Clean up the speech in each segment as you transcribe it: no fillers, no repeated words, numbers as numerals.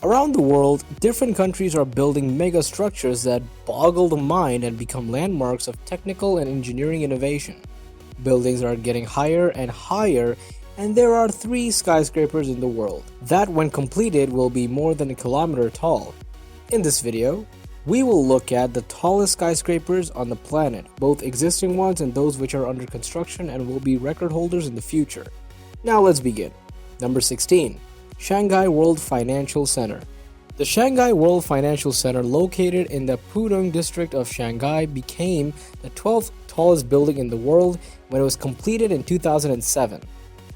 Around the world, different countries are building mega structures that boggle the mind and become landmarks of technical and engineering innovation. Buildings are getting higher and higher, and there are 3 skyscrapers in the world that, when completed, will be more than a kilometer tall. In this video, we will look at the tallest skyscrapers on the planet, both existing ones and those which are under construction and will be record holders in the future. Now let's begin. Number 16. Shanghai World Financial Center. The Shanghai World Financial Center, located in the Pudong district of Shanghai, became the 12th tallest building in the world when it was completed in 2007.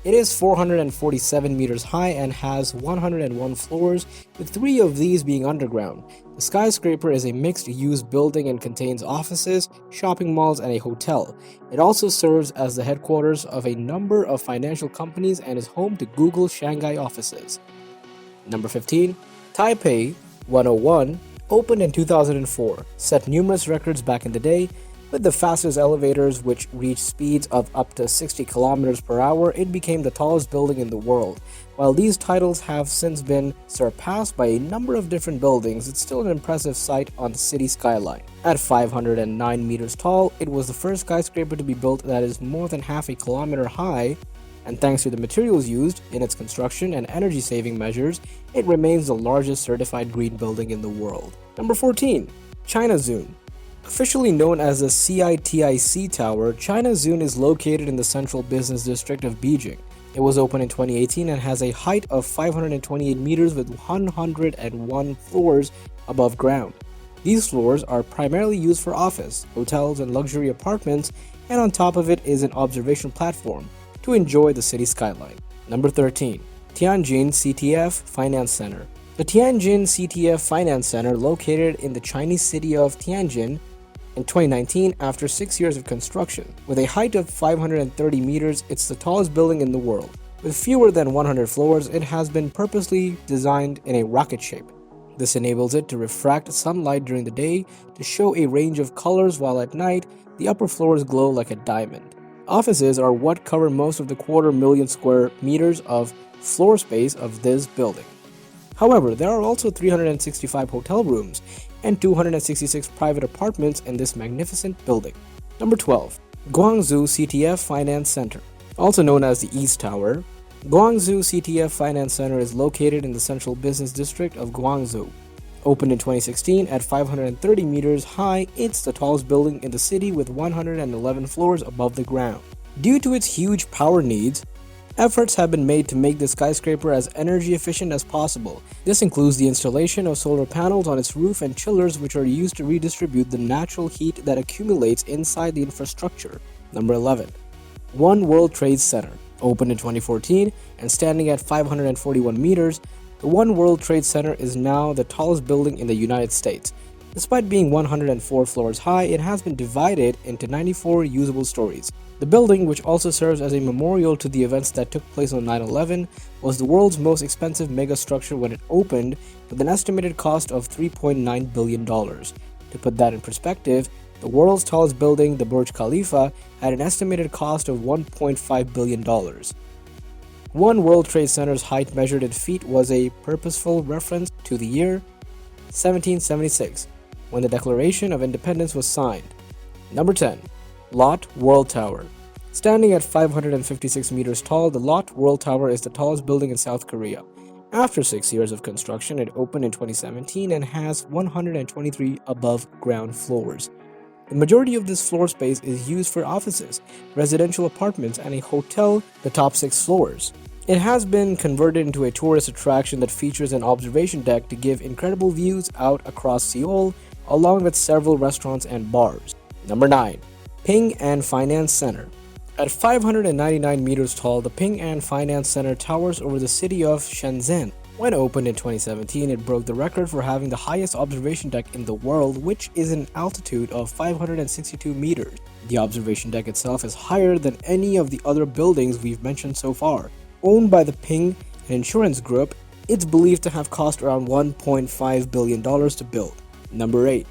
It is 447 meters high and has 101 floors, with 3 of these being underground. The skyscraper is a mixed-use building and contains offices, shopping malls, and a hotel. It also serves as the headquarters of a number of financial companies and is home to Google's Shanghai offices. Number 15. Taipei 101 opened in 2004, set numerous records back in the day. With the fastest elevators, which reach speeds of up to 60 kilometers per hour, it became the tallest building in the world. While these titles have since been surpassed by a number of different buildings, it's still an impressive sight on the city skyline. At 509 meters tall, it was the first skyscraper to be built that is more than half a kilometer high, and thanks to the materials used in its construction and energy-saving measures, it remains the largest certified green building in the world. Number 14. China Zun. Officially known as the CITIC Tower, China Zun is located in the central business district of Beijing. It was opened in 2018 and has a height of 528 meters with 101 floors above ground. These floors are primarily used for office, hotels, and luxury apartments, and on top of it is an observation platform to enjoy the city skyline. Number 13. Tianjin CTF Finance Center. The Tianjin CTF Finance Center, located in the Chinese city of Tianjin, in 2019, after 6 years of construction. With a height of 530 meters, it's the tallest building in the world. With fewer than 100 floors, it has been purposely designed in a rocket shape. This enables it to refract sunlight during the day to show a range of colors, while at night, the upper floors glow like a diamond. Offices are what cover most of the 250,000 square meters of floor space of this building. However, there are also 365 hotel rooms and 266 private apartments in this magnificent building. Number 12. GUANGZHOU CTF Finance Center. Also known as the East Tower, GUANGZHOU CTF Finance Center is located in the central business district of Guangzhou. Opened in 2016 at 530 meters high, it's the tallest building in the city with 111 floors above the ground. Due to its huge power needs, efforts have been made to make the skyscraper as energy efficient as possible. This includes the installation of solar panels on its roof and chillers, which are used to redistribute the natural heat that accumulates inside the infrastructure. Number 11. One World Trade Center. Opened in 2014 and standing at 541 meters, the One World Trade Center is now the tallest building in the United States. Despite being 104 floors high, it has been divided into 94 usable stories. The building, which also serves as a memorial to the events that took place on 9/11, was the world's most expensive megastructure when it opened, with an estimated cost of $3.9 billion. To put that in perspective, the world's tallest building, the Burj Khalifa, had an estimated cost of $1.5 billion. One World Trade Center's height measured in feet was a purposeful reference to the year 1776, when the Declaration of Independence was signed. Number 10. LOTTE World Tower. Standing at 556 meters tall, the LOTTE World Tower is the tallest building in South Korea. After 6 years of construction, it opened in 2017 and has 123 above-ground floors. The majority of this floor space is used for offices, residential apartments, and a hotel, the top 6 floors. It has been converted into a tourist attraction that features an observation deck to give incredible views out across Seoul, along with several restaurants and bars. Number 9. Ping An Finance Center. At 599 meters tall, the Ping An Finance Center towers over the city of SHENZHEN. When opened in 2017, it broke the record for having the highest observation deck in the world, which is an altitude of 562 meters. The observation deck itself is higher than any of the other buildings we've mentioned so far. Owned by the Ping Insurance Group, it's believed to have cost around $1.5 billion to build. Number 8.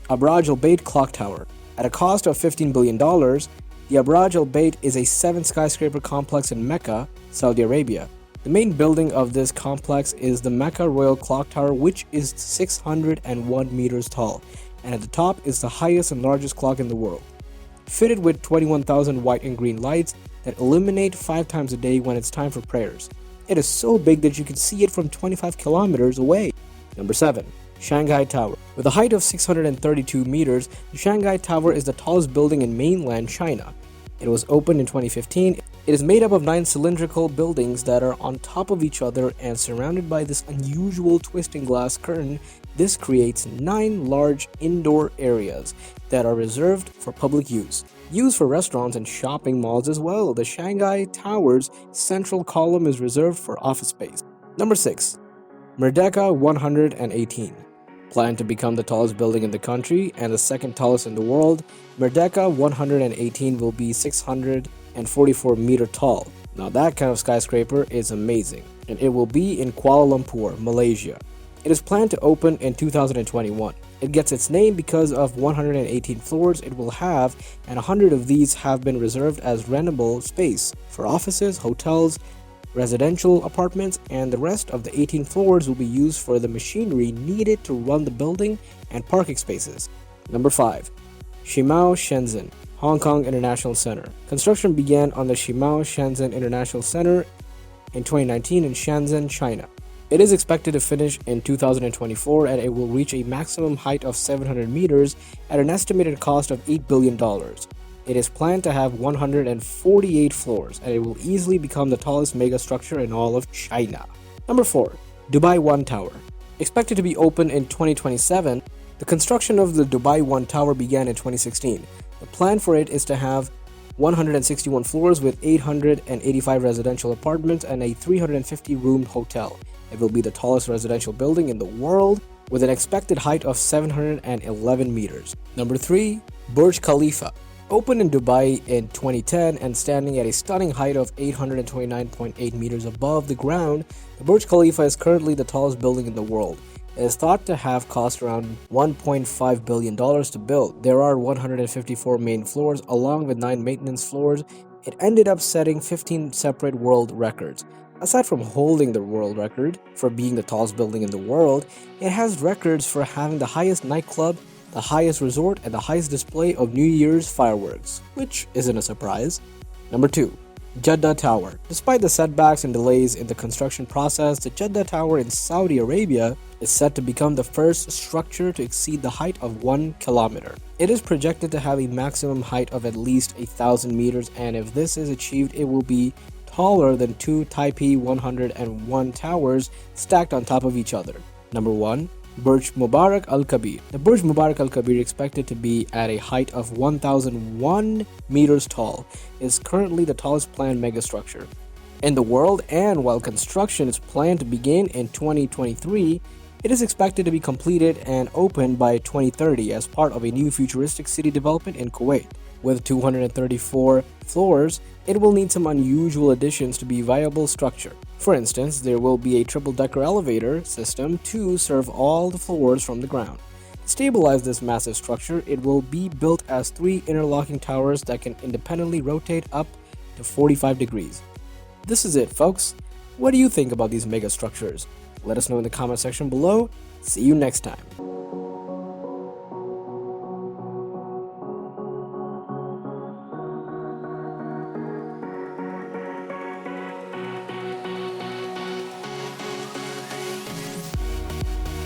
Abraj Al Bait Clock Tower. At a cost of $15 billion, the Abraj Al Bait is a 7 skyscraper complex in Mecca, Saudi Arabia. The main building of this complex is the Mecca Royal Clock Tower, which is 601 meters tall, and at the top is the highest and largest clock in the world. Fitted with 21,000 white and green lights that illuminate 5 times a day when it's time for prayers. It is so big that you can see it from 25 kilometers away. Number 7. Shanghai Tower. With a height of 632 meters, the Shanghai Tower is the tallest building in mainland China. It was opened in 2015. It is made up of 9 cylindrical buildings that are on top of each other and surrounded by this unusual twisting glass curtain. This creates 9 large indoor areas that are reserved for public use. Used for restaurants and shopping malls as well, the Shanghai Tower's central column is reserved for office space. Number 6. Merdeka 118. Planned to become the tallest building in the country and the second tallest in the world, Merdeka 118 will be 644 meter tall. Now that kind of skyscraper is amazing, and it will be in Kuala Lumpur, Malaysia. It is planned to open in 2021. It gets its name because of 118 floors it will have, and 100 of these have been reserved as rentable space for offices, hotels, residential apartments, and the rest of the 18 floors will be used for the machinery needed to run the building and parking spaces. Number 5. SHIMAO SHENZHEN, Hong Kong International Center. Construction began on the SHIMAO Shenzhen International Center in 2019 in Shenzhen, China. It is expected to finish in 2024, and it will reach a maximum height of 700 meters at an estimated cost of $8 billion. It is planned to have 148 floors, and it will easily become the tallest mega structure in all of China. Number 4. Dubai One Tower. Expected to be open in 2027, the construction of the Dubai One Tower began in 2016. The plan for it is to have 161 floors with 885 residential apartments and a 350-room hotel. It will be the tallest residential building in the world with an expected height of 711 meters. Number 3. Burj Khalifa. Opened in Dubai in 2010 and standing at a stunning height of 829.8 meters above the ground, the Burj Khalifa is currently the tallest building in the world. It is thought to have cost around $1.5 billion to build. There are 154 main floors along with 9 maintenance floors. It ended up setting 15 separate world records. Aside from holding the world record for being the tallest building in the world, it has records for having the highest nightclub, the highest resort, and the highest display of New Year's fireworks, which isn't a surprise. Number 2. Jeddah Tower. Despite the setbacks and delays in the construction process, the Jeddah Tower in Saudi Arabia is set to become the first structure to exceed the height of 1 kilometer. It is projected to have a maximum height of at least 1,000 meters, and if this is achieved, it will be taller than 2 Taipei 101 towers stacked on top of each other. Number 1. BURJ MUBARAK AL-KABIR. The BURJ MUBARAK AL-KABIR, expected to be at a height of 1,001 meters tall, is currently the tallest planned megastructure in the world, and while construction is planned to begin in 2023, it is expected to be completed and opened by 2030 as part of a new futuristic city development in Kuwait. With 234 floors, it will need some unusual additions to be a viable structure. For instance, there will be a triple-decker elevator system to serve all the floors from the ground. To stabilize this massive structure, it will be built as 3 interlocking towers that can independently rotate up to 45 degrees. This is it, folks. What do you think about these mega structures? Let us know in the comment section below. See you next time.